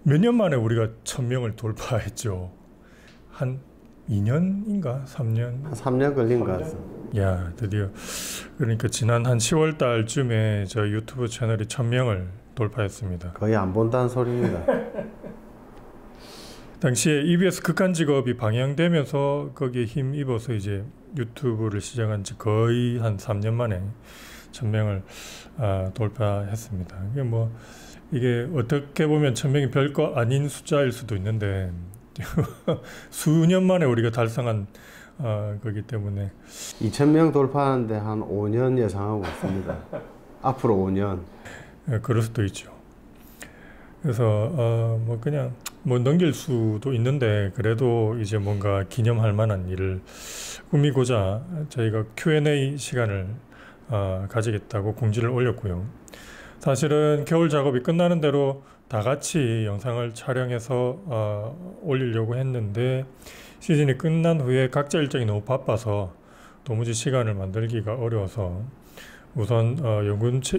몇 년 만에 우리가 1000명을 돌파했죠. 한 2년인가? 3년? 한 3년 걸린 것 같습니다. 야, 드디어. 그러니까 지난 한 10월 달쯤에 저희 유튜브 채널이 1000명을 돌파했습니다. 거의 안 본다는 소리입니다. 당시에 EBS 극한직업이 방영되면서 거기에 힘입어서 이제 유튜브를 시작한 지 거의 한 3년 만에 1000명을 돌파했습니다. 이게 어떻게 보면 1000명이 별거 아닌 숫자일 수도 있는데 수년 만에 우리가 달성한 거기 때문에 2000명 돌파하는데 한 5년 예상하고 있습니다. 앞으로 5년. 그럴 수도 있죠. 그래서 그냥 넘길 수도 있는데 그래도 이제 뭔가 기념할 만한 일을 꾸미고자 저희가 Q&A 시간을 가지겠다고 공지를 올렸고요. 사실은 겨울 작업이 끝나는 대로 다 같이 영상을 촬영해서 올리려고 했는데 시즌이 끝난 후에 각자 일정이 너무 바빠서 도무지 시간을 만들기가 어려워서 우선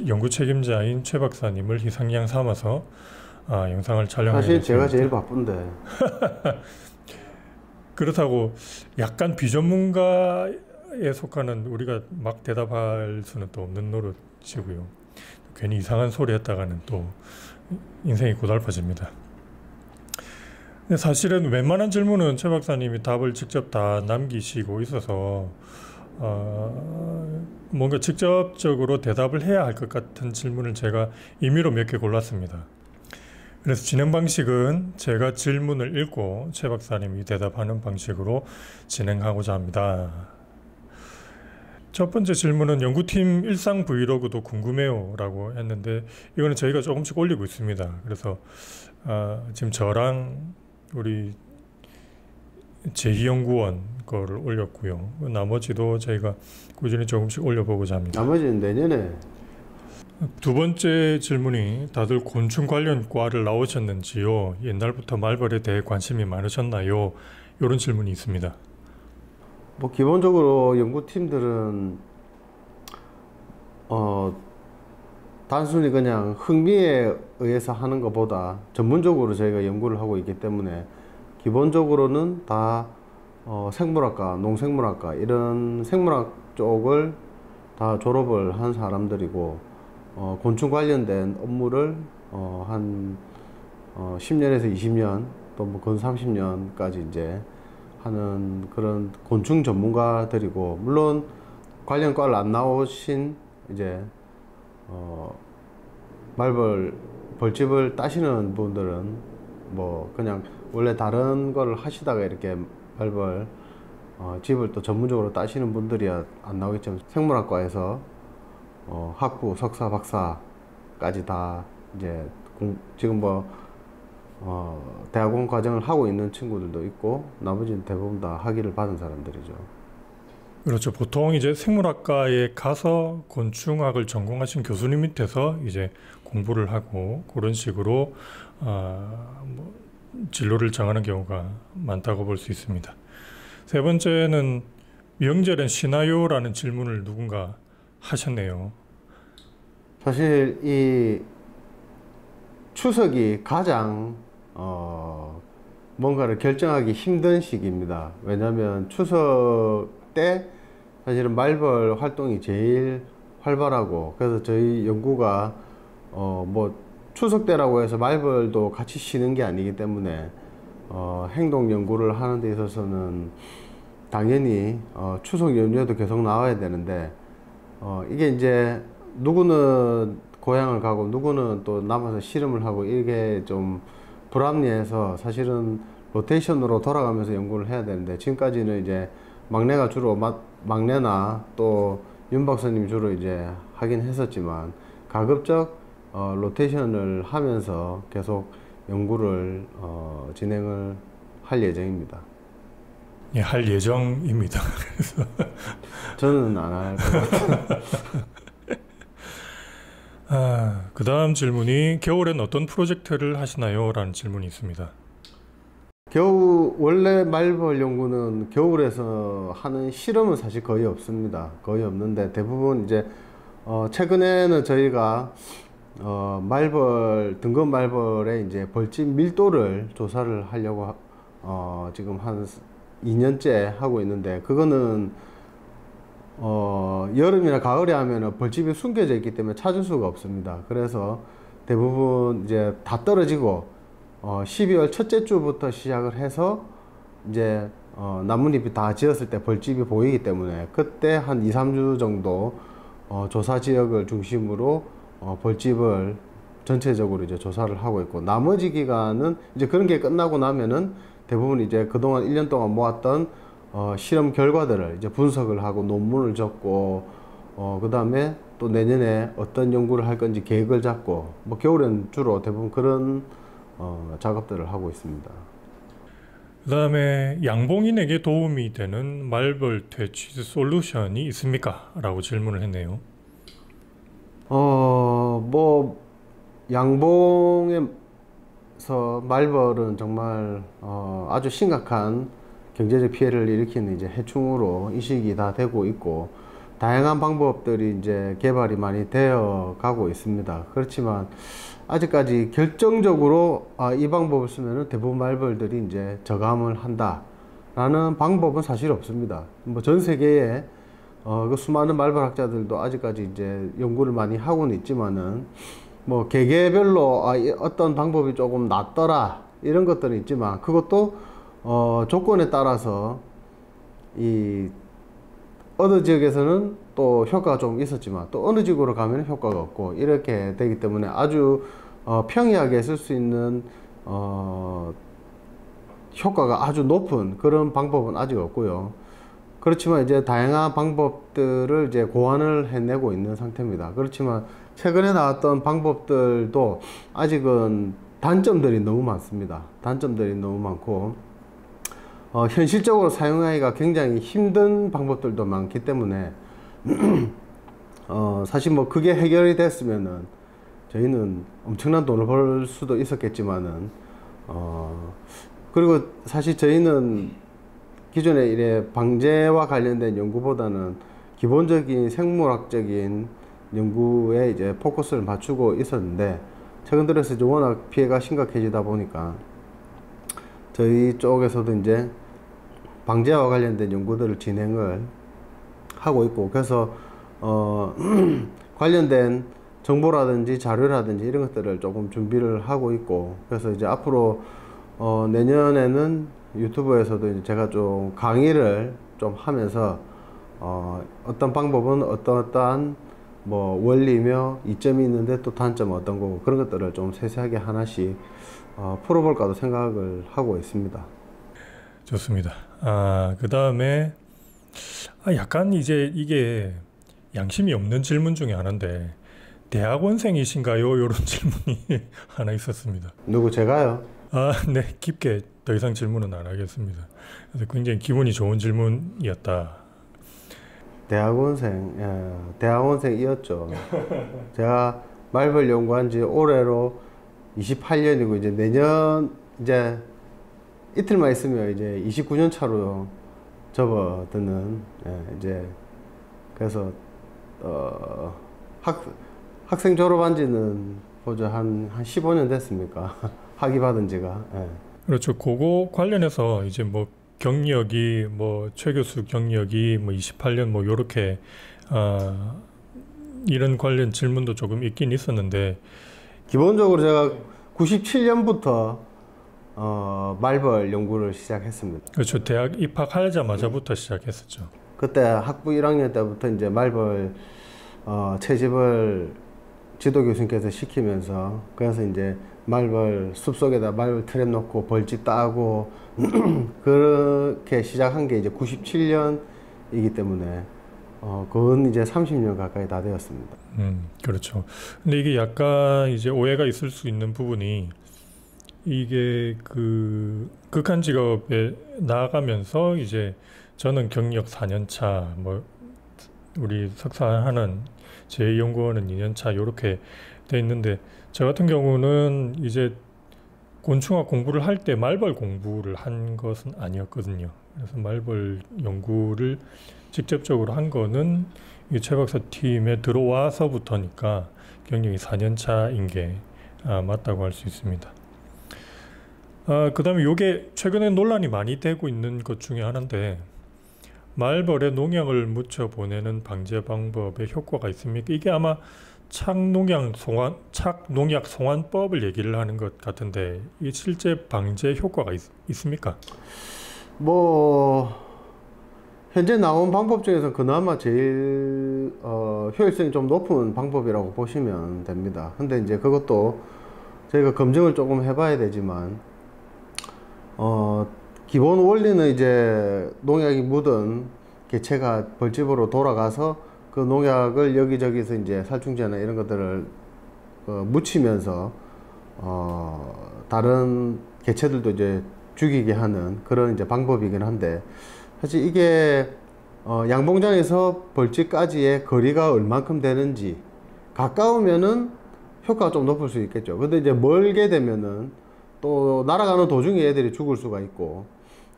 연구 책임자인 최 박사님을 희생양 삼아서 영상을 촬영하게 사실 됐습니다. 제가 제일 바쁜데 그렇다고 약간 비전문가에 속하는 우리가 막 대답할 수는 또 없는 노릇이고요. 괜히 이상한 소리 했다가는 또 인생이 고달파집니다. 근데 사실은 웬만한 질문은 최 박사님이 답을 직접 다 남기시고 있어서 뭔가 직접적으로 대답을 해야 할 것 같은 질문을 제가 임의로 몇 개 골랐습니다. 그래서 진행 방식은 제가 질문을 읽고 최 박사님이 대답하는 방식으로 진행하고자 합니다. 첫 번째 질문은 연구팀 일상 브이로그도 궁금해요 라고 했는데 이거는 저희가 조금씩 올리고 있습니다. 그래서 지금 저랑 우리 제2연구원 거를 올렸고요. 나머지도 저희가 꾸준히 조금씩 올려보고자 합니다. 나머지는 내년에. 두 번째 질문이 다들 곤충 관련 과를 나오셨는지요? 옛날부터 말벌에 대해 관심이 많으셨나요? 이런 질문이 있습니다. 기본적으로 연구팀들은 단순히 그냥 흥미에 의해서 하는 것보다 전문적으로 저희가 연구를 하고 있기 때문에 기본적으로는 다 생물학과, 농생물학과 이런 생물학 쪽을 다 졸업을 한 사람들이고 곤충 관련된 업무를 한 10년에서 20년 또 건 30년까지 이제 하는 그런 곤충 전문가들이고, 물론 관련 과를 안 나오신 이제 벌집을 따시는 분들은 그냥 원래 다른 거를 하시다가 이렇게 말벌 집을 또 전문적으로 따시는 분들이야 안 나오겠지만 생물학과에서 학부, 석사, 박사까지 다 이제 지금 대학원 과정을 하고 있는 친구들도 있고 나머지는 대부분 다 학위를 받은 사람들이죠. 그렇죠. 보통 이제 생물학과에 가서 곤충학을 전공하신 교수님 밑에서 이제 공부를 하고 그런 식으로 진로를 정하는 경우가 많다고 볼 수 있습니다. 세 번째는 명절엔 쉬나요라는 질문을 누군가 하셨네요. 사실 이 추석이 가장 뭔가를 결정하기 힘든 시기입니다. 왜냐하면 추석 때 사실은 말벌 활동이 제일 활발하고, 그래서 저희 연구가 추석 때라고 해서 말벌도 같이 쉬는 게 아니기 때문에 행동 연구를 하는 데 있어서는 당연히 추석 연휴에도 계속 나와야 되는데 이게 이제 누구는 고향을 가고 누구는 또 남아서 실험을 하고 이게 좀 불합리해서 사실은 로테이션으로 돌아가면서 연구를 해야 되는데, 지금까지는 이제 막내가 주로 막내나 또 윤 박사님이 주로 이제 하긴 했었지만 가급적 로테이션을 하면서 계속 연구를 진행을 할 예정입니다. 예, 할 예정입니다. 그래서 저는 안 할 것 같아요. 그 다음 질문이 겨울엔 어떤 프로젝트를 하시나요? 라는 질문이 있습니다. 원래 말벌 연구는 겨울에서 하는 실험은 사실 거의 없습니다. 거의 없는데 대부분 이제 최근에는 저희가 말벌, 등급 말벌의 이제 벌집 밀도를 조사를 하려고 지금 한 2년째 하고 있는데, 그거는 여름이나 가을에 하면은 벌집이 숨겨져 있기 때문에 찾을 수가 없습니다. 그래서 대부분 이제 다 떨어지고 12월 첫째 주부터 시작을 해서 이제 나뭇잎이 다 지었을 때 벌집이 보이기 때문에 그때 한 2, 3주 정도 조사 지역을 중심으로 벌집을 전체적으로 이제 조사를 하고 있고, 나머지 기간은 이제 그런 게 끝나고 나면은 대부분 이제 그동안 1년 동안 모았던 실험 결과들을 이제 분석을 하고 논문을 적고, 그 다음에 또 내년에 어떤 연구를 할 건지 계획을 잡고, 뭐 겨울엔 주로 대부분 그런 작업들을 하고 있습니다. 그 다음에 양봉인에게 도움이 되는 말벌 퇴치 솔루션이 있습니까? 라고 질문을 했네요. 뭐 양봉에서 말벌은 정말 아주 심각한 경제적 피해를 일으키는 이제 해충으로 인식이 다 되고 있고, 다양한 방법들이 이제 개발이 많이 되어 가고 있습니다. 그렇지만 아직까지 결정적으로 이 방법을 쓰면은 대부분 말벌들이 이제 저감을 한다라는 방법은 사실 없습니다. 뭐 전 세계에 그 수많은 말벌학자들도 아직까지 이제 연구를 많이 하고는 있지만은, 뭐 개개별로 어떤 방법이 조금 낫더라 이런 것들은 있지만, 그것도 조건에 따라서 이 어느 지역에서는 또 효과가 좀 있었지만 또 어느 지역으로 가면 효과가 없고 이렇게 되기 때문에 아주 평이하게 쓸 수 있는 효과가 아주 높은 그런 방법은 아직 없고요. 그렇지만 이제 다양한 방법들을 이제 고안을 해내고 있는 상태입니다. 그렇지만 최근에 나왔던 방법들도 아직은 단점들이 너무 많습니다. 단점들이 너무 많고 현실적으로 사용하기가 굉장히 힘든 방법들도 많기 때문에 사실 뭐 그게 해결이 됐으면은 저희는 엄청난 돈을 벌 수도 있었겠지만은 그리고 사실 저희는 기존에 이래 방제와 관련된 연구보다는 기본적인 생물학적인 연구에 이제 포커스를 맞추고 있었는데, 최근 들어서 이제 워낙 피해가 심각해지다 보니까 저희 쪽에서도 이제 방제와 관련된 연구들을 진행을 하고 있고, 그래서 관련된 정보라든지 자료라든지 이런 것들을 조금 준비를 하고 있고, 그래서 이제 앞으로 내년에는 유튜브에서도 이제 제가 좀 강의를 좀 하면서 어떤 방법은 어떠한 뭐 원리며 이점이 있는데 또 단점은 어떤 거고, 그런 것들을 좀 세세하게 하나씩 풀어볼까도 생각을 하고 있습니다. 좋습니다. 그 다음에 약간 이제 이게 양심이 없는 질문 중에 하나인데, 대학원생이신가요? 이런 질문이 하나 있었습니다. 누구, 제가요? 네, 깊게 더 이상 질문은 안 하겠습니다. 그래서 굉장히 기분이 좋은 질문이었다. 대학원생이었죠. 제가 말벌 연구한 지 올해로 28년이고, 이제 내년 이제 이틀만 있으면 이제 29년 차로 접어드는, 이제 그래서 학생 졸업한 지는 보죠 한 15년 됐습니까? 학위 받은 지가. 그렇죠. 그거 관련해서 이제 뭐 경력이 뭐 최 교수 경력이 뭐 28년 뭐 요렇게 이런 관련 질문도 조금 있긴 있었는데, 기본적으로 제가 97년부터 말벌 연구를 시작했습니다. 그렇죠. 대학 입학하자마자부터 시작했었죠. 그때 학부 1학년 때부터 이제 말벌 채집을 지도 교수님께서 시키면서, 그래서 이제 말벌 숲속에다 말벌 트랩 놓고 벌집 따고 그렇게 시작한 게 이제 97년이기 때문에 그건 이제 30년 가까이 다 되었습니다. 그렇죠. 근데 이게 약간 이제 오해가 있을 수 있는 부분이, 이게 그 극한 직업에 나아가면서 이제 저는 경력 4년 차, 뭐 우리 석사하는 제 연구원은 2년 차 이렇게 돼 있는데, 저 같은 경우는 이제 곤충학 공부를 할 때 말벌 공부를 한 것은 아니었거든요. 그래서 말벌 연구를 직접적으로 한 거는 이 최 박사 팀에 들어와서부터니까 경력이 4년 차인 게 맞다고 할 수 있습니다. 그 다음에 이게 최근에 논란이 많이 되고 있는 것 중에 하나인데, 말벌에 농약을 묻혀 보내는 방제 방법에 효과가 있습니까? 이게 아마 착농약 송환법을 얘기를 하는 것 같은데, 이게 실제 방제 효과가 있습니까? 뭐 현재 나온 방법 중에서 그나마 제일 효율성이 좀 높은 방법이라고 보시면 됩니다. 근데 이제 그것도 저희가 검증을 조금 해봐야 되지만, 기본 원리는 이제 농약이 묻은 개체가 벌집으로 돌아가서 그 농약을 여기저기서 이제 살충제나 이런 것들을 묻히면서 다른 개체들도 이제 죽이게 하는 그런 이제 방법이긴 한데, 사실 이게 양봉장에서 벌집까지의 거리가 얼만큼 되는지, 가까우면은 효과가 좀 높을 수 있겠죠. 근데 이제 멀게 되면은 또 날아가는 도중에 애들이 죽을 수가 있고,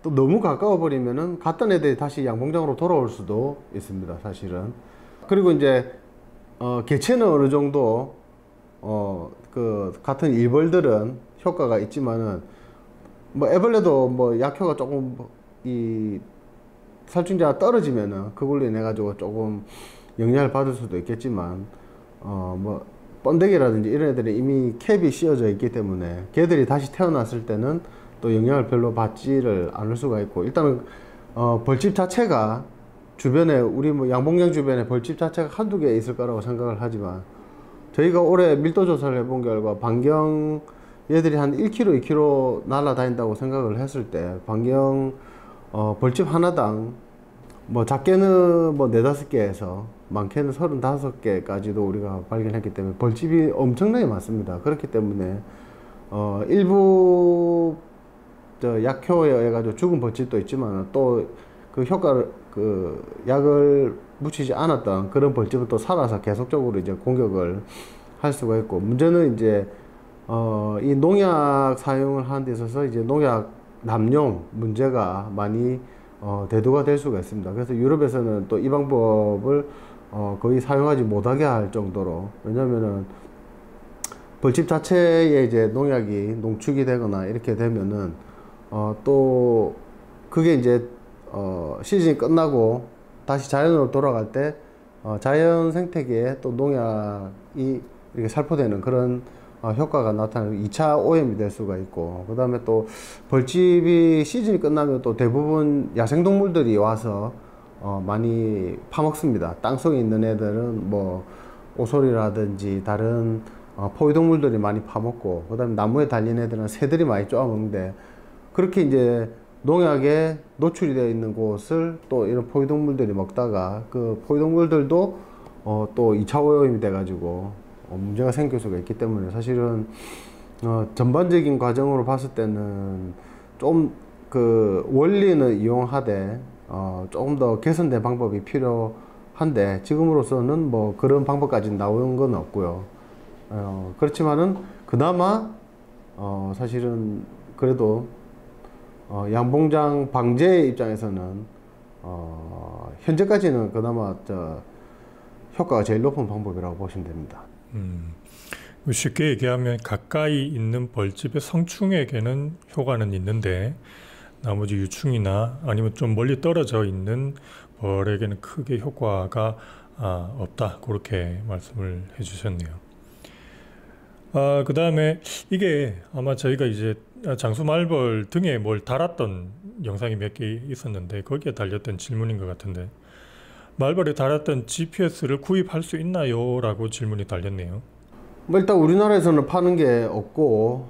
또 너무 가까워 버리면은 갔던 애들이 다시 양봉장으로 돌아올 수도 있습니다, 사실은. 그리고 이제 개체는 어느 정도 그 같은 일벌들은 효과가 있지만은, 뭐 애벌레도 뭐 약효가 조금 이 살충제가 떨어지면은 그걸로 인해 가지고 조금 영향을 받을 수도 있겠지만, 뭐 번데기라든지 이런 애들이 이미 캡이 씌워져 있기 때문에 걔들이 다시 태어났을 때는 또 영향을 별로 받지를 않을 수가 있고, 일단은 벌집 자체가 주변에, 우리 뭐 양봉장 주변에 벌집 자체가 한두 개 있을 거라고 생각을 하지만, 저희가 올해 밀도 조사를 해본 결과 반경 얘들이 한 1km, 2km 날아다닌다고 생각을 했을 때, 반경 벌집 하나당 뭐 작게는 뭐 4-5개에서 많게는 35개까지도 우리가 발견했기 때문에 벌집이 엄청나게 많습니다. 그렇기 때문에 일부 약효에 의해 가지고 죽은 벌집도 있지만, 또 그 효과를, 그 약을 묻히지 않았던 그런 벌집은 또 살아서 계속적으로 이제 공격을 할 수가 있고, 문제는 이제 이 농약 사용을 하는 데 있어서 이제 농약 남용 문제가 많이 대두가 될 수가 있습니다. 그래서 유럽에서는 또 이 방법을 거의 사용하지 못하게 할 정도로, 왜냐면은 벌집 자체에 이제 농약이 농축이 되거나 이렇게 되면은 또 그게 이제 시즌이 끝나고 다시 자연으로 돌아갈 때 자연 생태계에 또 농약이 이렇게 살포되는 그런 효과가 나타나는 2차 오염이 될 수가 있고, 그 다음에 또 벌집이 시즌이 끝나면 또 대부분 야생동물들이 와서 많이 파먹습니다. 땅속에 있는 애들은 뭐 오소리라든지 다른 포유동물들이 많이 파먹고, 그 다음에 나무에 달린 애들은 새들이 많이 쪼아먹는데, 그렇게 이제 농약에 노출이 되어 있는 곳을 또 이런 포유동물들이 먹다가 그 포유동물들도 또 2차 오염이 돼 가지고 문제가 생길 수가 있기 때문에, 사실은 전반적인 과정으로 봤을 때는 좀 그 원리는 이용하되 조금 더 개선된 방법이 필요한데, 지금으로서는 뭐 그런 방법까지 나오는 건 없고요. 그렇지만은 그나마 사실은 그래도 양봉장 방제 입장에서는 현재까지는 그나마 효과가 제일 높은 방법이라고 보시면 됩니다. 쉽게 얘기하면 가까이 있는 벌집의 성충에게는 효과는 있는데, 나머지 유충이나 아니면 좀 멀리 떨어져 있는 벌에게는 크게 효과가 없다, 그렇게 말씀을 해주셨네요. 그 다음에 이게 아마 저희가 이제 장수말벌 등에 뭘 달았던 영상이 몇 개 있었는데, 거기에 달렸던 질문인 것 같은데, 말벌에 달았던 GPS를 구입할 수 있나요? 라고 질문이 달렸네요. 뭐 일단 우리나라에서는 파는 게 없고,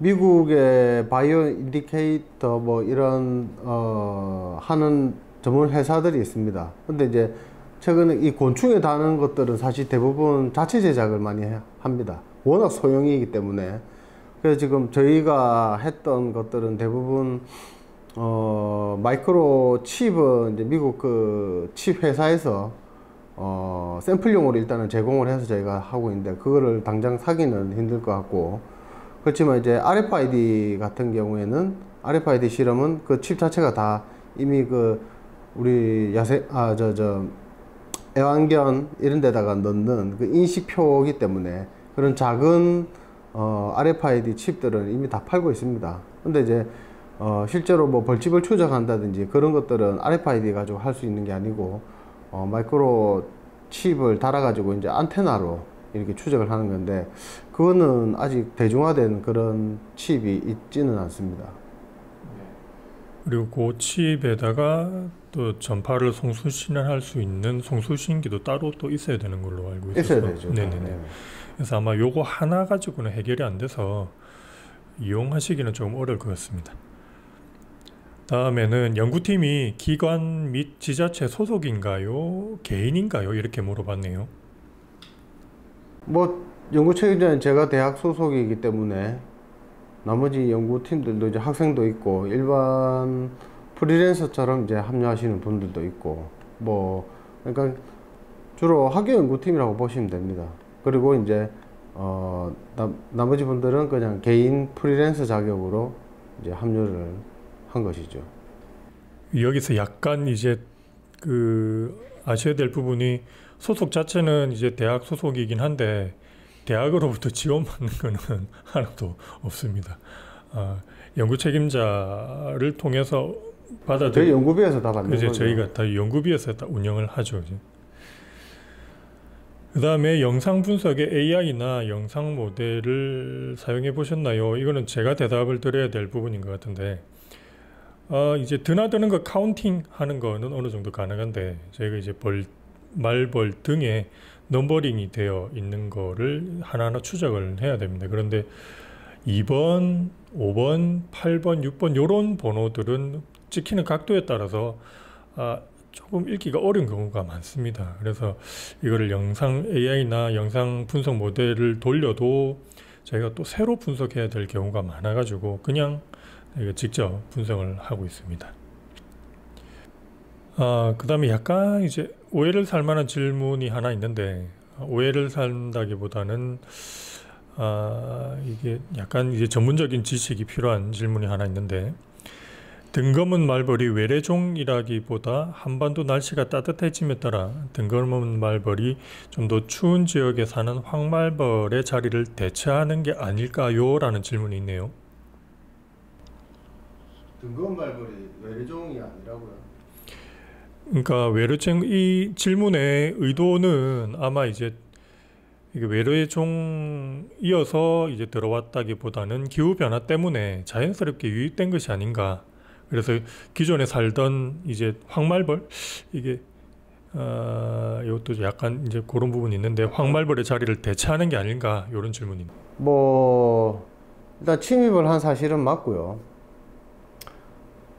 미국의 바이오 인디케이터 뭐 이런 하는 전문 회사들이 있습니다. 근데 이제 최근에 이 곤충에 다는 것들은 사실 대부분 자체 제작을 많이 합니다. 워낙 소형이기 때문에. 그래서 지금 저희가 했던 것들은 대부분 마이크로 칩은 이제 미국 그 칩 회사에서 샘플용으로 일단은 제공을 해서 저희가 하고 있는데, 그거를 당장 사기는 힘들 것 같고, 그렇지만 이제 RFID 같은 경우에는 RFID 실험은 그 칩 자체가 다 이미 그 우리 애완견 이런 데다가 넣는 그 인식표이기 때문에 그런 작은 RFID 칩들은 이미 다 팔고 있습니다. 근데 이제 실제로 뭐 벌집을 추적한다든지 그런 것들은 RFID 가지고 할 수 있는 게 아니고 마이크로 칩을 달아 가지고 이제 안테나로 이렇게 추적을 하는 건데, 그거는 아직 대중화된 그런 칩이 있지는 않습니다. 그리고 그 칩에다가 또 전파를 송수신할 수 있는 송수신기도 따로 또 있어야 되는 걸로 알고 있어서. 있어야 되죠. 네네네. 네. 그래서 아마 요거 하나 가지고는 해결이 안 돼서 이용하시기는 좀 어려울 것 같습니다. 다음에는 연구팀이 기관 및 지자체 소속인가요? 개인인가요? 이렇게 물어봤네요. 뭐 연구 책임자는 제가 대학 소속이기 때문에 나머지 연구팀들도 이제 학생도 있고 일반 프리랜서처럼 이제 합류하시는 분들도 있고, 뭐 그러니까 주로 학교 연구팀이라고 보시면 됩니다. 그리고 이제 나머지 분들은 그냥 개인 프리랜서 자격으로 이제 합류를 한 것이죠. 여기서 약간 이제 아셔야 될 부분이, 소속 자체는 이제 대학 소속이긴 한데 대학으로부터 지원받는 거는 하나도 없습니다. 연구 책임자를 통해서 저희 연구비에서 다 받는 거죠. 저희가 다 연구비에서 다 운영을 하죠. 그 다음에 영상 분석에 AI나 영상 모델을 사용해 보셨나요? 이거는 제가 대답을 드려야 될 부분인 것 같은데, 이제 드나드는 거 카운팅 하는 거는 어느 정도 가능한데, 저희가 이제 말벌 등에 넘버링이 되어 있는 거를 하나하나 추적을 해야 됩니다. 그런데 2번, 5번, 8번, 6번 이런 번호들은 찍히는 각도에 따라서 조금 읽기가 어려운 경우가 많습니다. 그래서 이거를 영상 AI나 영상 분석 모델을 돌려도 저희가 또 새로 분석해야 될 경우가 많아가지고 그냥 직접 분석을 하고 있습니다. 그 다음에 약간 이제 오해를 살 만한 질문이 하나 있는데, 오해를 산다기보다는 이게 약간 이제 전문적인 지식이 필요한 질문이 하나 있는데, 등검은 말벌이 외래종이라기보다 한반도 날씨가 따뜻해짐에 따라 등검은 말벌이 좀 더 추운 지역에 사는 황말벌의 자리를 대체하는 게 아닐까요? 라는 질문이 있네요. 등검 말벌이 외래종이 아니라고요? 그러니까 외래종, 이 질문의 의도는 아마 이제 이게 외래종이어서 이제 들어왔다기보다는 기후 변화 때문에 자연스럽게 유입된 것이 아닌가. 그래서 기존에 살던 이제 황말벌, 이게 이것도 약간 이제 그런 부분이 있는데, 황말벌의 자리를 대체하는 게 아닌가, 이런 질문입니다. 뭐 일단 침입을 한 사실은 맞고요.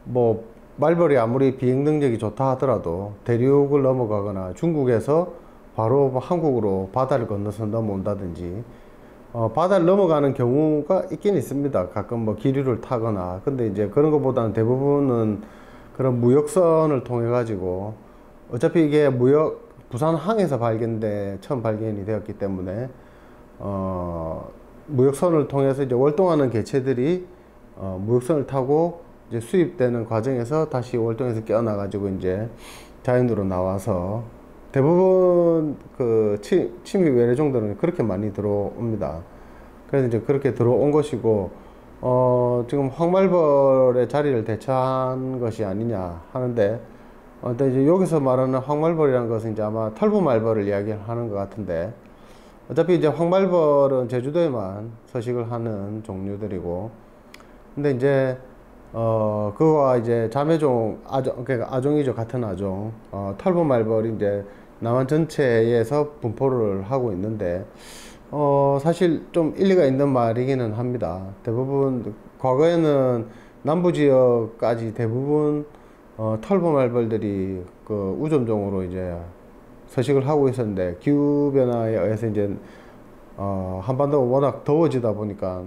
뭐 말벌이 아무리 비행 능력이 좋다 하더라도 대륙을 넘어가거나 중국에서 바로 한국으로 바다를 건너서 넘어온다든지 바다를 넘어가는 경우가 있긴 있습니다. 가끔 뭐 기류를 타거나. 근데 이제 그런 것보다는 대부분은 그런 무역선을 통해 가지고, 어차피 이게 부산항에서 처음 발견이 되었기 때문에 무역선을 통해서 이제 월동하는 개체들이 무역선을 타고 이제 수입되는 과정에서 다시 월동에서 깨어나 가지고 이제 자연으로 나와서, 대부분 그 침입 외래종들은 그렇게 많이 들어옵니다. 그래서 이제 그렇게 들어온 것이고, 지금 황말벌의 자리를 대체한 것이 아니냐 하는데, 근데 이제 여기서 말하는 황말벌이라는 것은 이제 아마 털보말벌을 이야기하는 것 같은데, 어차피 이제 황말벌은 제주도에만 서식을 하는 종류들이고, 근데 이제 그거와 이제 자매종, 그러니까 아종이죠. 같은 아종. 털보말벌이 이제 남한 전체에서 분포를 하고 있는데, 사실 좀 일리가 있는 말이기는 합니다. 대부분, 과거에는 남부 지역까지 대부분, 털보말벌들이 그 우점종으로 이제 서식을 하고 있었는데, 기후변화에 의해서 이제, 한반도가 워낙 더워지다 보니까,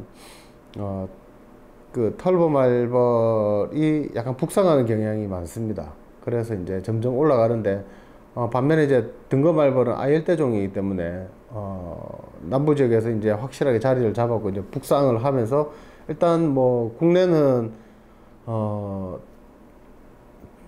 그 털보말벌이 약간 북상하는 경향이 많습니다. 그래서 이제 점점 올라가는데, 반면에 이제 등검말벌은 아열대종이기 때문에 남부 지역에서 이제 확실하게 자리를 잡았고 이제 북상을 하면서, 일단 뭐 국내는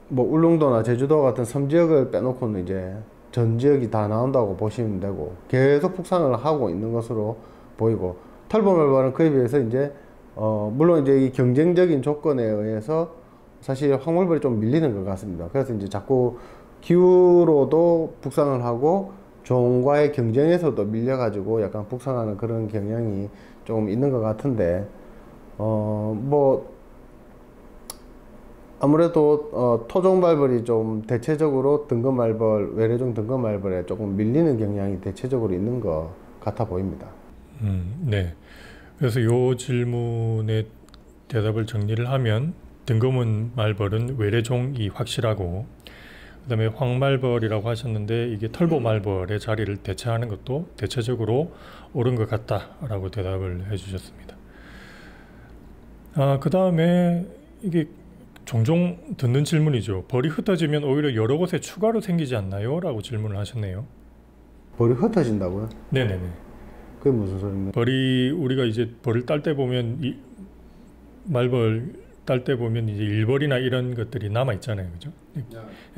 뭐 울릉도나 제주도 같은 섬지역을 빼놓고는 이제 전 지역이 다 나온다고 보시면 되고 계속 북상을 하고 있는 것으로 보이고 털보말벌은 그에 비해서 이제 물론 이제 이 경쟁적인 조건에 의해서 사실 황물벌이 좀 밀리는 것 같습니다. 그래서 이제 자꾸 기후로도 북상을 하고 종과의 경쟁에서도 밀려가지고 약간 북상하는 그런 경향이 조금 있는 것 같은데 뭐 아무래도 토종말벌이 좀 대체적으로 등급말벌, 외래종 등급말벌에 조금 밀리는 경향이 대체적으로 있는 것 같아 보입니다. 네. 그래서 요 질문의 대답을 정리를 하면 등검은 말벌은 외래종이 확실하고 그다음에 황말벌이라고 하셨는데 이게 털보말벌의 자리를 대체하는 것도 대체적으로 옳은 것 같다라고 대답을 해주셨습니다. 그다음에 이게 종종 듣는 질문이죠. 벌이 흩어지면 오히려 여러 곳에 추가로 생기지 않나요? 라고 질문을 하셨네요. 벌이 흩어진다고요? 네네네. 그게 무슨 소리입니까? 벌이 우리가 이제 벌을 딸 때 보면 말벌 딸 때 보면 이제 일벌이나 이런 것들이 남아 있잖아요, 그죠?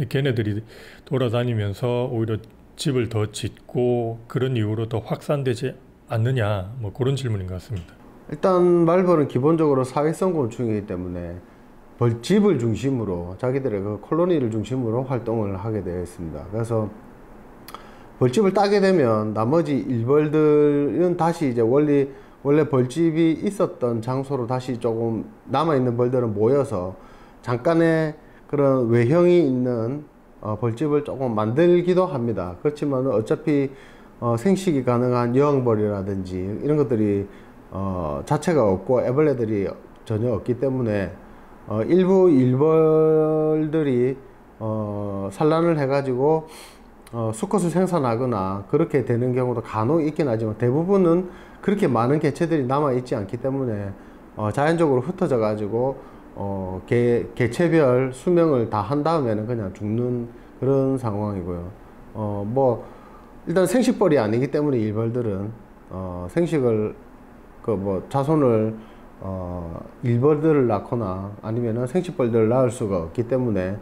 걔네들이 돌아다니면서 오히려 집을 더 짓고 그런 이유로 더 확산되지 않느냐, 뭐 그런 질문인 것 같습니다. 일단 말벌은 기본적으로 사회성 곤충이기 때문에 벌집을 중심으로 자기들의 그 콜로니를 중심으로 활동을 하게 되어 있습니다. 그래서 벌집을 따게 되면 나머지 일벌들은 다시 이제 원래 벌집이 있었던 장소로 다시 조금 남아있는 벌들은 모여서 잠깐의 그런 외형이 있는 벌집을 조금 만들기도 합니다. 그렇지만 어차피 생식이 가능한 여왕벌이라든지 이런 것들이 자체가 없고 애벌레들이 전혀 없기 때문에 일부 일벌들이 산란을 해가지고 수컷을 생산하거나 그렇게 되는 경우도 간혹 있긴 하지만 대부분은 그렇게 많은 개체들이 남아 있지 않기 때문에 자연적으로 흩어져 가지고 개체별 수명을 다 한 다음에는 그냥 죽는 그런 상황이고요. 뭐 일단 생식벌이 아니기 때문에 일벌들은 생식을 자손을 일벌들을 낳거나 아니면은 생식벌들을 낳을 수가 없기 때문에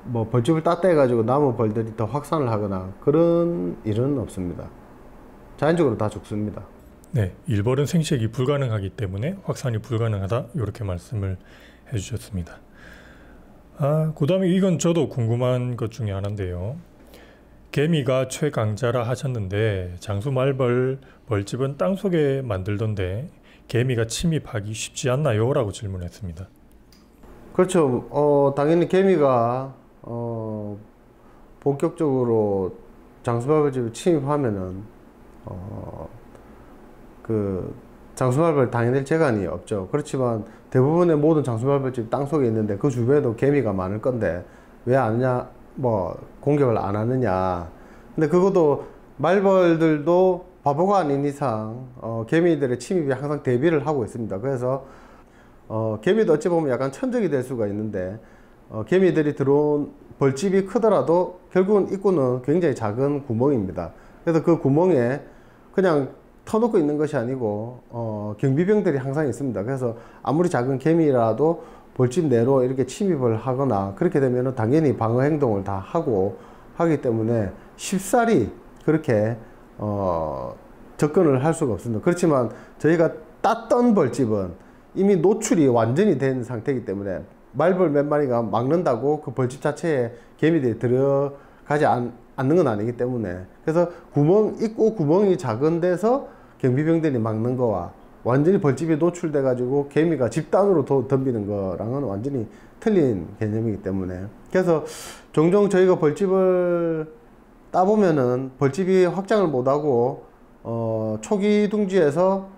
뭐 벌집을 따따 해가지고 남은 벌들이 더 확산을 하거나 그런 일은 없습니다. 자연적으로 다 죽습니다. 네, 일벌은 생식이 불가능하기 때문에 확산이 불가능하다 이렇게 말씀을 해주셨습니다. 그 다음에 이건 저도 궁금한 것 중에 하나인데요. 개미가 최강자라 하셨는데 장수말벌 벌집은 땅속에 만들던데 개미가 침입하기 쉽지 않나요? 라고 질문했습니다. 그렇죠. 당연히 개미가 본격적으로 장수말벌집에 침입하면은 그 장수말벌 당해낼 재간이 없죠. 그렇지만 대부분의 모든 장수말벌집 땅속에 있는데 그 주변에도 개미가 많을 건데 왜 안 하냐, 뭐 공격을 안 하느냐. 근데 그것도 말벌들도 바보가 아닌 이상 개미들의 침입에 항상 대비를 하고 있습니다. 그래서 개미도 어찌 보면 약간 천적이 될 수가 있는데 개미들이 들어온 벌집이 크더라도 결국은 입구는 굉장히 작은 구멍입니다. 그래서 그 구멍에 그냥 터놓고 있는 것이 아니고 경비병들이 항상 있습니다. 그래서 아무리 작은 개미라도 벌집 내로 이렇게 침입을 하거나 그렇게 되면 당연히 방어 행동을 다 하기 때문에 쉽사리 그렇게 접근을 할 수가 없습니다. 그렇지만 저희가 땄던 벌집은 이미 노출이 완전히 된 상태이기 때문에 말벌 몇 마리가 막는다고 그 벌집 자체에 개미들이 들어가지 않는 건 아니기 때문에 그래서 입구 구멍이 작은 데서 경비병들이 막는 거와 완전히 벌집이 노출돼 가지고 개미가 집단으로 덤비는 거랑은 완전히 틀린 개념이기 때문에 그래서 종종 저희가 벌집을 따보면은 벌집이 확장을 못하고 초기 둥지에서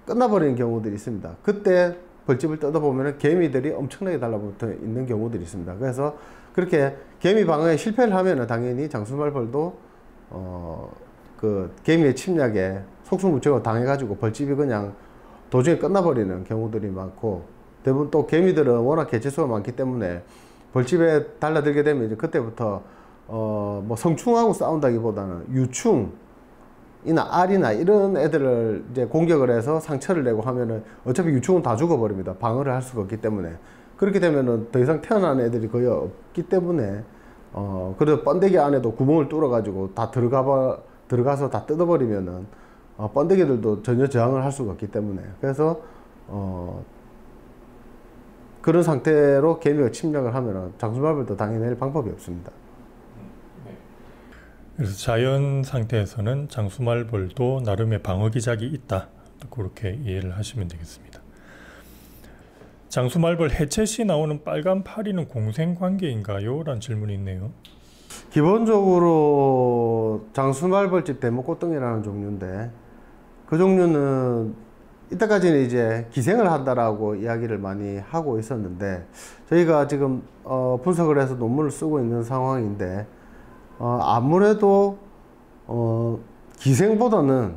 끝나버리는 경우들이 있습니다. 그때 벌집을 뜯어보면 개미들이 엄청나게 달라붙어 있는 경우들이 있습니다. 그래서 그렇게 개미 방어에 실패를 하면 당연히 장수말벌도 그 개미의 침략에 속수무책으로 당해가지고 벌집이 그냥 도중에 끝나버리는 경우들이 많고 대부분 또 개미들은 워낙 개체수가 많기 때문에 벌집에 달라들게 되면 이제 그때부터 뭐 성충하고 싸운다기보다는 유충 이나 알이나 이런 애들을 이제 공격을 해서 상처를 내고 하면은 어차피 유충은 다 죽어버립니다. 방어를 할 수가 없기 때문에. 그렇게 되면은 더 이상 태어난 애들이 거의 없기 때문에 그래도 번데기 안에도 구멍을 뚫어가지고 다 들어가서 다 뜯어버리면은 번데기들도 전혀 저항을 할 수가 없기 때문에 그래서 그런 상태로 개미가 침략을 하면은 장수말벌도 당해낼 방법이 없습니다. 그래서 자연 상태에서는 장수말벌도 나름의 방어 기작이 있다. 그렇게 이해를 하시면 되겠습니다. 장수말벌 해체 시 나오는 빨간 파리는 공생관계인가요? 라는 질문이 있네요. 기본적으로 장수말벌집 대목꽃등이라는 종류인데 그 종류는 이때까지는 이제 기생을 한다라고 이야기를 많이 하고 있었는데 저희가 지금 분석을 해서 논문을 쓰고 있는 상황인데 아무래도 기생보다는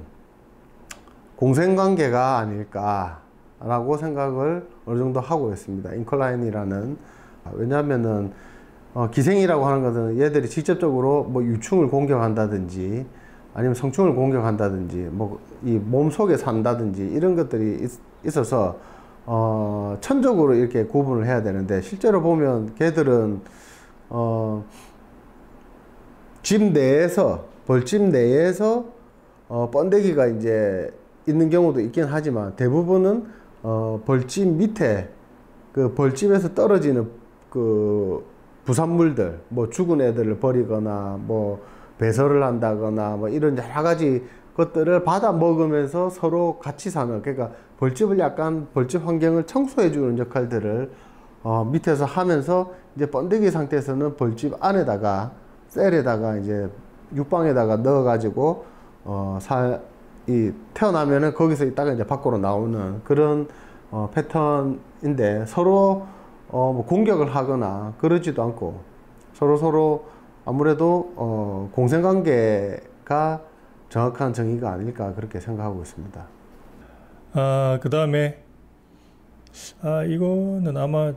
공생관계가 아닐까라고 생각을 어느 정도 하고 있습니다. 인클라인이라는 왜냐하면은 기생이라고 하는 것은 얘들이 직접적으로 뭐 유충을 공격한다든지 아니면 성충을 공격한다든지 뭐 이 몸 속에 산다든지 이런 것들이 있어서 천적으로 이렇게 구분을 해야 되는데 실제로 보면 걔들은 집 내에서 벌집 내에서 번데기가 이제 있는 경우도 있긴 하지만 대부분은 벌집 밑에 그 벌집에서 떨어지는 그 부산물들 뭐 죽은 애들을 버리거나 뭐 배설을 한다거나 뭐 이런 여러 가지 것들을 받아 먹으면서 서로 같이 사는 그러니까 벌집을 약간 벌집 환경을 청소해 주는 역할들을 밑에서 하면서 이제 번데기 상태에서는 벌집 안에다가 셀에다가 이제 육방에다가 넣어 가지고 태어나면은 거기서 있다가 이제 밖으로 나오는 그런 패턴인데 서로 뭐 공격을 하거나 그러지도 않고 서로 아무래도 공생관계가 정확한 정의가 아닐까 그렇게 생각하고 있습니다. 그 다음에 이거는 아마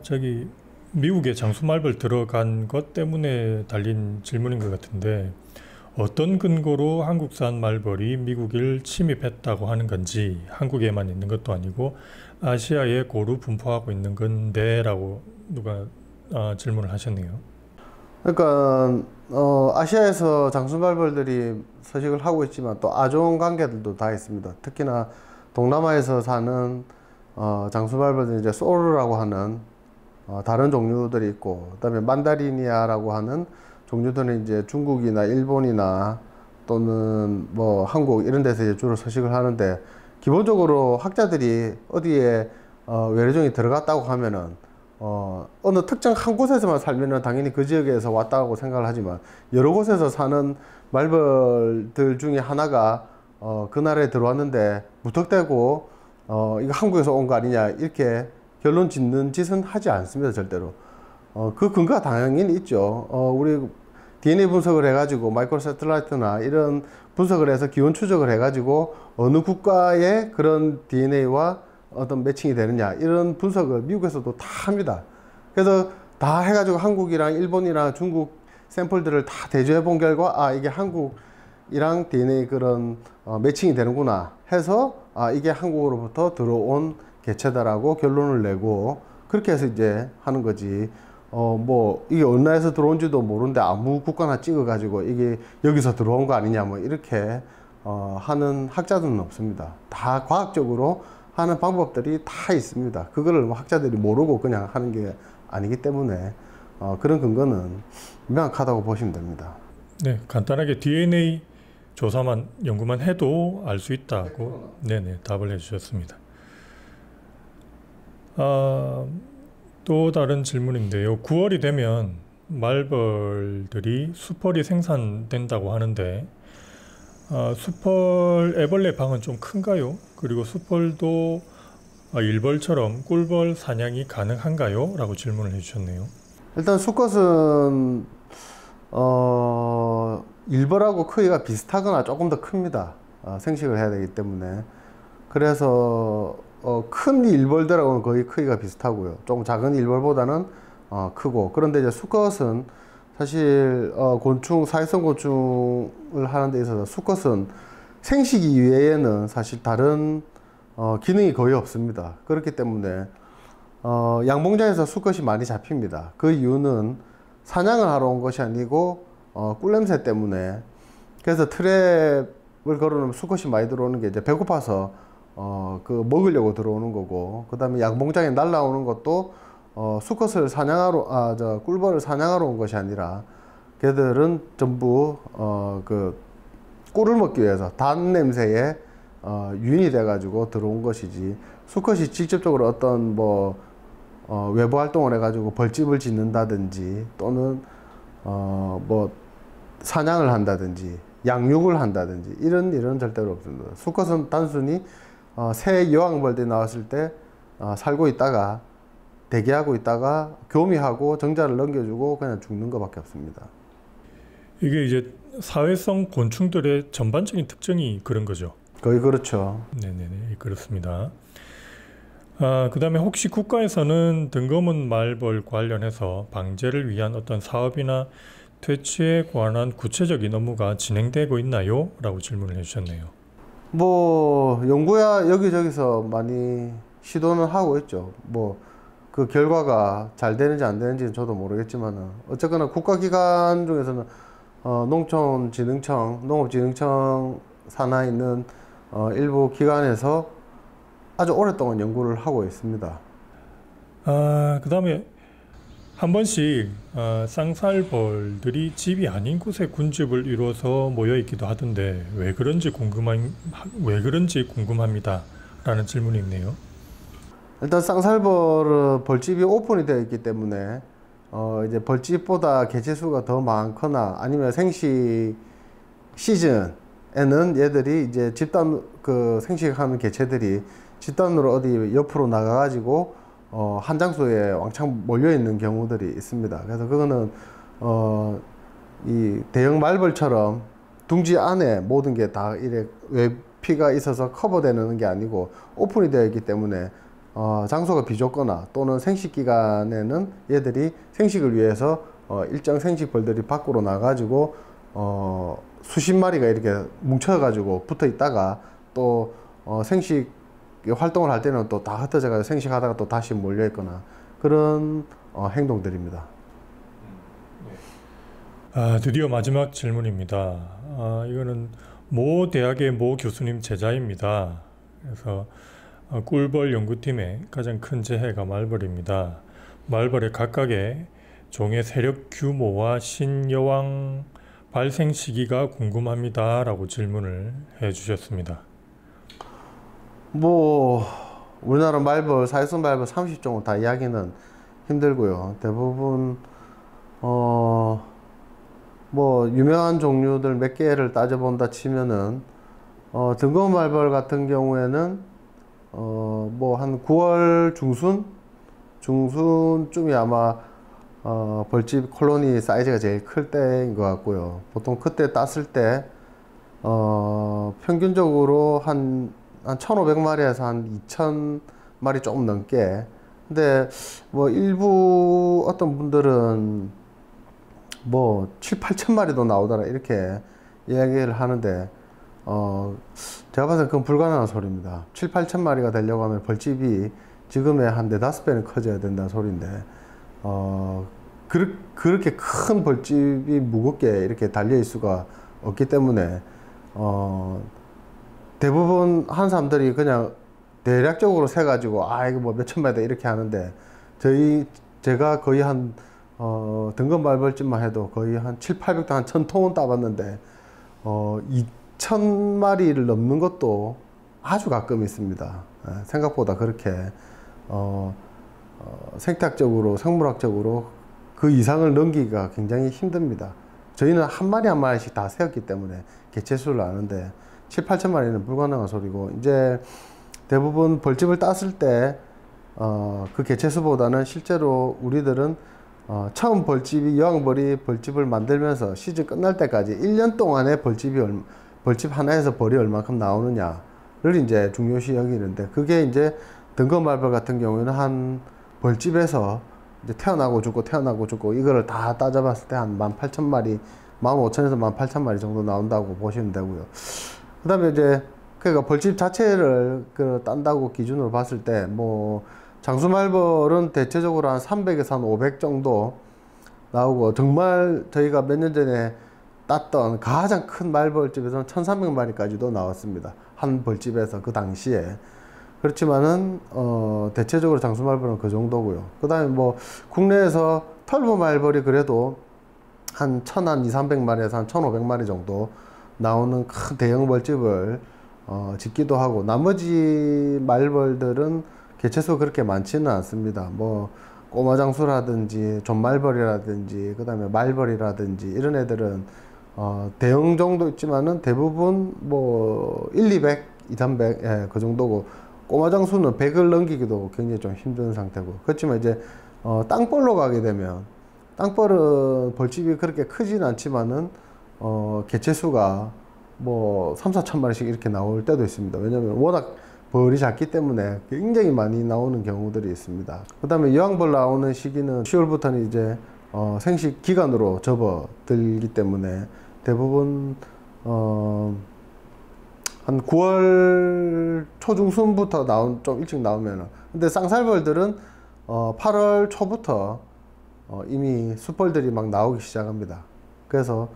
미국에 장수말벌 들어간 것 때문에 달린 질문인 것 같은데 어떤 근거로 한국산 말벌이 미국을 침입했다고 하는 건지 한국에만 있는 것도 아니고 아시아에 고루 분포하고 있는 건데 라고 누가 질문을 하셨네요. 그러니까 아시아에서 장수말벌들이 서식을 하고 있지만 또 아종 관계들도 다 있습니다. 특히나 동남아에서 사는 장수말벌들 이제 소르라고 하는 다른 종류들이 있고 그다음에 만다리니아라고 하는 종류들은 이제 중국이나 일본이나 또는 뭐 한국 이런 데서 이제 주로 서식을 하는데 기본적으로 학자들이 어디에 외래종이 들어갔다고 하면은 어느 특정 한 곳에서만 살면은 당연히 그 지역에서 왔다고 생각을 하지만 여러 곳에서 사는 말벌들 중에 하나가 그 나라에 들어왔는데 무턱대고 이거 한국에서 온 거 아니냐 이렇게 결론 짓는 짓은 하지 않습니다. 절대로. 그 근거가 당연히 있죠. 우리 DNA 분석을 해가지고 마이크로 새틀라이트나 이런 분석을 해서 기원 추적을 해가지고 어느 국가의 그런 DNA와 어떤 매칭이 되느냐 이런 분석을 미국에서도 다 합니다. 그래서 다 해가지고 한국이랑 일본이랑 중국 샘플들을 다 대조해 본 결과 이게 한국이랑 DNA 그런 매칭이 되는구나 해서 이게 한국으로부터 들어온 개체다라고 결론을 내고 그렇게 해서 이제 하는 거지. 뭐 이게 어느 나라에서 들어온지도 모르는데 아무 국가나 찍어가지고 이게 여기서 들어온 거 아니냐 뭐 이렇게 하는 학자들은 없습니다. 다 과학적으로 하는 방법들이 다 있습니다. 그거를 뭐 학자들이 모르고 그냥 하는 게 아니기 때문에 그런 근거는 명확하다고 보시면 됩니다. 네, 간단하게 DNA 조사만 연구만 해도 알 수 있다고 네네 답을 해주셨습니다. 또 다른 질문인데요. 9월이 되면 말벌들이 수펄이 생산된다고 하는데 수펄 애벌레 방은 좀 큰가요? 그리고 수펄도 일벌처럼 꿀벌 사냥이 가능한가요? 라고 질문을 해주셨네요. 일단 수컷은 일벌하고 크기가 비슷하거나 조금 더 큽니다. 생식을 해야 되기 때문에. 그래서 큰 일벌들하고는 거의 크기가 비슷하고요. 조금 작은 일벌보다는 크고. 그런데 이제 수컷은 사실 곤충, 사회성 곤충을 하는 데 있어서 수컷은 생식 이외에는 사실 다른 기능이 거의 없습니다. 그렇기 때문에 양봉장에서 수컷이 많이 잡힙니다. 그 이유는 사냥을 하러 온 것이 아니고 꿀냄새 때문에. 그래서 트랩을 걸어놓으면 수컷이 많이 들어오는 게 이제 배고파서 먹으려고 들어오는 거고, 그 다음에 양봉장에 날라오는 것도 수컷을 사냥하러 꿀벌을 사냥하러 온 것이 아니라 걔들은 전부 꿀을 먹기 위해서 단 냄새에 유인이 돼 가지고 들어온 것이지, 수컷이 직접적으로 어떤 외부 활동을 해 가지고 벌집을 짓는다든지 또는 사냥을 한다든지 양육을 한다든지 이런 일은 절대로 없습니다. 수컷은 단순히 새 여왕벌들이 나왔을 때 살고 있다가 대기하고 있다가 교미하고 정자를 넘겨주고 그냥 죽는 것밖에 없습니다. 이게 이제 사회성 곤충들의 전반적인 특징이 그런 거죠. 거의 그렇죠. 네네네, 그렇습니다. 그 다음에 혹시 국가에서는 등검은 말벌 관련해서 방제를 위한 어떤 사업이나 퇴치에 관한 구체적인 업무가 진행되고 있나요? 라고 질문을 해주셨네요. 연구야 여기저기서 많이 시도는 하고 있죠. 그 결과가 잘 되는지 안 되는지는 저도 모르겠지만은, 어쨌거나 국가기관 중에서는 농업진흥청 산하에 있는 일부 기관에서 아주 오랫동안 연구를 하고 있습니다. 그 다음에 한 번씩 쌍살벌들이 집이 아닌 곳에 군집을 이루어서 모여 있기도 하던데 왜 그런지 궁금합니다. 라는 질문이 있네요. 일단 쌍살벌은 벌집이 오픈이 되어 있기 때문에 이제 벌집보다 개체수가 더 많거나 아니면 생식 시즌에는 얘들이 이제 집단 생식하는 개체들이 집단으로 어디 옆으로 나가가지고 한 장소에 왕창 몰려 있는 경우들이 있습니다. 그래서 그거는 이 대형 말벌처럼 둥지 안에 모든 게 다 이래 외피가 있어서 커버되는 게 아니고 오픈이 되어 있기 때문에 장소가 비좁거나 또는 생식 기간에는 얘들이 생식을 위해서 일정 생식벌들이 밖으로 나가지고 수십 마리가 이렇게 뭉쳐가지고 붙어 있다가 또 생식 활동을 할 때는 또 다 흩어져 가지고 생식하다가 또 다시 몰려 있거나 그런 행동들입니다. 드디어 마지막 질문입니다. 이거는 모 대학의 모 교수님 제자입니다. 그래서 꿀벌 연구팀의 가장 큰 재해가 말벌입니다. 말벌의 각각의 종의 세력 규모와 신여왕 발생 시기가 궁금합니다. 라고 질문을 해주셨습니다. 우리나라 말벌, 사회성 말벌 30종을 다 이야기는 힘들고요. 대부분 유명한 종류들 몇 개를 따져본다 치면은 등검 말벌 같은 경우에는 한 9월 중순쯤이 아마 벌집 콜로니 사이즈가 제일 클 때인 것 같고요. 보통 그때 땄을 때 평균적으로 한 1,500마리에서 한 2,000마리 조금 넘게. 근데 일부 어떤 분들은 7, 8,000마리도 나오더라 이렇게 이야기를 하는데 제가 봐서 그건 불가능한 소리입니다. 7, 8,000마리가 되려고 하면 벌집이 지금의 한 4, 5배는 커져야 된다는 소리인데 그렇게 큰 벌집이 무겁게 이렇게 달려있을 수가 없기 때문에 대부분 한 사람들이 그냥 대략적으로 세가지고 이거 몇천 마리다 이렇게 하는데 제가 거의 한 등검 말벌집만 해도 거의 한 7, 800도 한 1,000통은 따봤는데 2,000마리를 넘는 것도 아주 가끔 있습니다. 생각보다 그렇게 생태학적으로 생물학적으로 그 이상을 넘기기가 굉장히 힘듭니다. 저희는 한 마리 한 마리씩 다 세었기 때문에 개체수를 아는데 7, 8,000마리는 불가능한 소리고, 이제 대부분 벌집을 땄을 때 그 개체수보다는 실제로 우리들은 처음 여왕벌이 벌집을 만들면서 시즌 끝날 때까지 1년 동안에 벌집 하나에서 벌이 얼마큼 나오느냐를 이제 중요시 여기는데, 그게 이제 등검 말벌 같은 경우에는 한 벌집에서 이제 태어나고 죽고 이거를 다 따져봤을 때 한 18,000마리, 15,000에서 18,000마리 정도 나온다고 보시면 되고요. 그 다음에 이제 그러니까 벌집 자체를 딴다고 기준으로 봤을 때 장수말벌은 대체적으로 한 300에서 한 500 정도 나오고, 정말 저희가 몇 년 전에 땄던 가장 큰 말벌집에서는 1300마리까지도 나왔습니다. 한 벌집에서 그 당시에. 그렇지만은 대체적으로 장수말벌은 그 정도고요. 그 다음에 뭐 국내에서 털보말벌이 그래도 한 1200~300마리에서 한 1500마리 정도 나오는 큰 대형 벌집을 짓기도 하고, 나머지 말벌들은 개체수가 그렇게 많지는 않습니다. 뭐 꼬마장수라든지 존말벌이라든지 그 다음에 말벌이라든지 이런 애들은 대형 정도 있지만은 대부분 뭐 1, 200, 2, 300, 예, 그 정도고, 꼬마장수는 100을 넘기기도 굉장히 좀 힘든 상태고. 그렇지만 이제 땅벌로 가게 되면, 땅벌은 벌집이 그렇게 크진 않지만은 개체수가 뭐 3~4천 마리씩 이렇게 나올 때도 있습니다. 왜냐면 워낙 벌이 작기 때문에 굉장히 많이 나오는 경우들이 있습니다. 그 다음에 여왕벌 나오는 시기는 10월부터는 이제 생식 기간으로 접어들기 때문에 대부분 한 9월 초중순부터 좀 일찍 나오면은, 근데 쌍살벌들은 8월 초부터 이미 숫벌들이 막 나오기 시작합니다. 그래서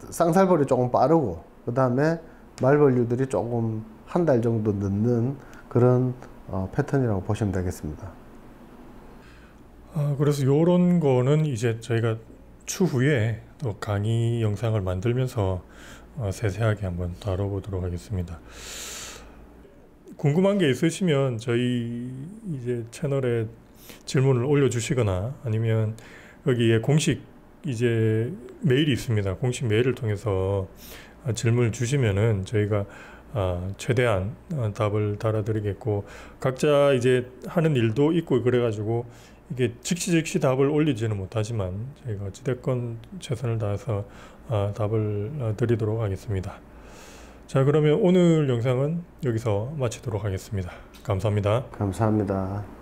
쌍살벌이 조금 빠르고, 그 다음에 말벌류들이 조금 한 달 정도 늦는 그런 패턴이라고 보시면 되겠습니다. 그래서 요런 거는 이제 저희가 추후에 또 강의 영상을 만들면서 세세하게 한번 다뤄보도록 하겠습니다. 궁금한 게 있으시면 저희 이제 채널에 질문을 올려주시거나, 아니면 여기에 공식 이제 메일이 있습니다. 공식 메일을 통해서 질문을 주시면은 저희가 최대한 답을 달아드리겠고, 각자 이제 하는 일도 있고 그래가지고 이게 즉시 답을 올리지는 못하지만 저희가 어찌됐건 최선을 다해서 답을 드리도록 하겠습니다. 자, 그러면 오늘 영상은 여기서 마치도록 하겠습니다. 감사합니다. 감사합니다.